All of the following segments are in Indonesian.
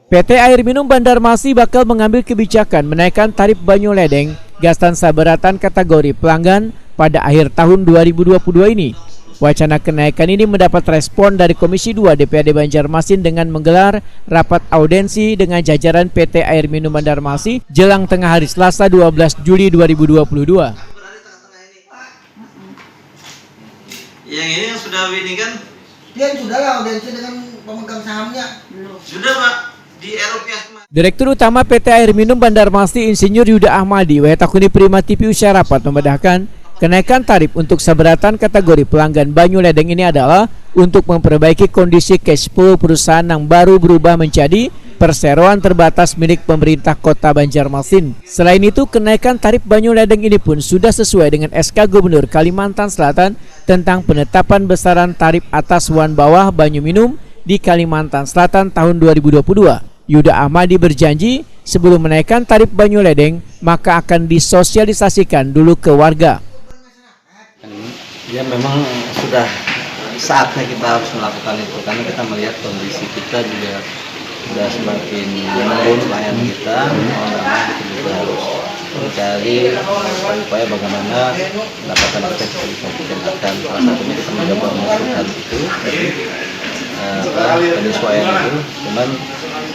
PT Air Minum Banjarmasin bakal mengambil kebijakan menaikkan tarif Banyu Ledeng gas dan sabaratan kategori pelanggan pada akhir tahun 2022 ini. Wacana kenaikan ini mendapat respon dari Komisi 2 DPRD Banjarmasin dengan menggelar rapat audensi dengan jajaran PT Air Minum Banjarmasin jelang tengah hari Selasa 12 Juli 2022. Yang ini yang sudah ini kan? Dia sudah lah audensi dengan pemegang sahamnya. Sudah Pak, di Eropa. Direktur Utama PT Air Minum Banjarmasin Insinyur Yuda Ahmadi Wetakuni Prima TV Usai rapat membedakan kenaikan tarif untuk sabaratan kategori pelanggan Banyu Ledeng ini adalah untuk memperbaiki kondisi cash flow perusahaan yang baru berubah menjadi perseroan terbatas milik pemerintah Kota Banjarmasin. Selain itu, kenaikan tarif Banyu Ledeng ini pun sudah sesuai dengan SK Gubernur Kalimantan Selatan tentang penetapan besaran tarif atas wan bawah banyu minum di Kalimantan Selatan tahun 2022. Yuda Ahmadi berjanji sebelum menaikkan tarif Banyu Ledeng maka akan disosialisasikan dulu ke warga. Ya memang sudah saatnya kita harus melakukan itu karena kita melihat kondisi kita juga sudah semakin menurun pelayanan kita. Kita juga harus mencari upaya bagaimana pendapatan kita bisa ditingkatkan. Salah satunya kita mencoba mengusulkan itu penyesuaian itu, cuman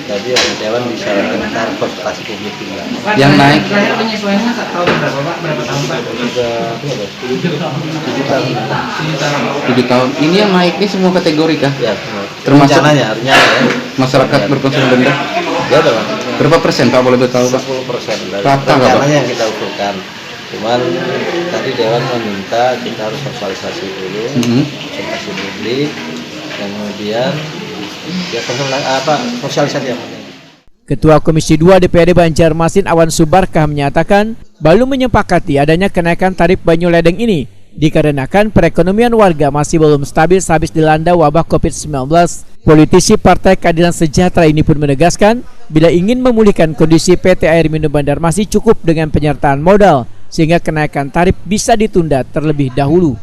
jadi Dewan bisa mendengar konsultasi publik juga. Yang naik penyesuaiannya tahun berapa Pak? Berapa tahun Pak? Sudah 7 tahun. 7 tahun. Ini yang naik ini semua kategori kah? Ya, termasuk rencananya ya. Masyarakat berkonsumsi rendah. Ya, Pak. Berapa persen Pak boleh tahu Pak? 10% dari Rata nggak, Pak? rencananya yang kita usulkan. Cuman tadi Dewan meminta kita harus sosialisasi dulu, konsultasi publik, dan kemudian ya sosialisasi yang penting. Ketua Komisi 2 DPRD Banjarmasin Awan Subarkah menyatakan belum menyepakati adanya kenaikan tarif Banyu Ledeng ini dikarenakan perekonomian warga masih belum stabil habis dilanda wabah COVID-19. Politisi Partai Keadilan Sejahtera ini pun menegaskan bila ingin memulihkan kondisi PT Air Minum Banjarmasin cukup dengan penyertaan modal sehingga kenaikan tarif bisa ditunda terlebih dahulu.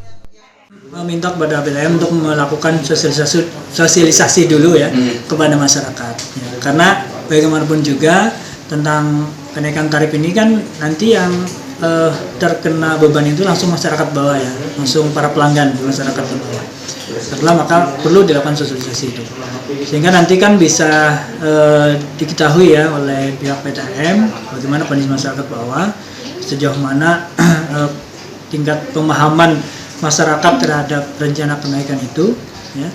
Meminta kepada PTM untuk melakukan sosialisasi dulu ya kepada masyarakat ya, karena bagaimanapun juga tentang kenaikan tarif ini kan nanti yang terkena beban itu langsung masyarakat bawah ya, langsung para pelanggan masyarakat bawah. Setelah maka perlu dilakukan sosialisasi itu sehingga nanti kan bisa diketahui ya oleh pihak PTM bagaimana kondisi masyarakat bawah, sejauh mana tingkat pemahaman masyarakat terhadap rencana kenaikan itu ya.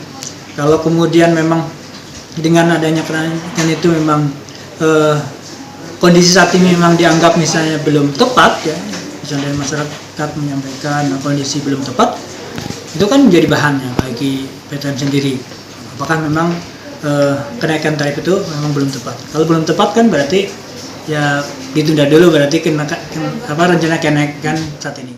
Kalau kemudian memang dengan adanya kenaikan itu memang kondisi saat ini memang dianggap misalnya belum tepat ya, misalnya dari masyarakat menyampaikan kondisi belum tepat, itu kan menjadi bahan ya bagi PTM sendiri apakah memang kenaikan tarif itu memang belum tepat. Kalau belum tepat kan berarti ya ditunda dulu, berarti rencana kenaikan saat ini.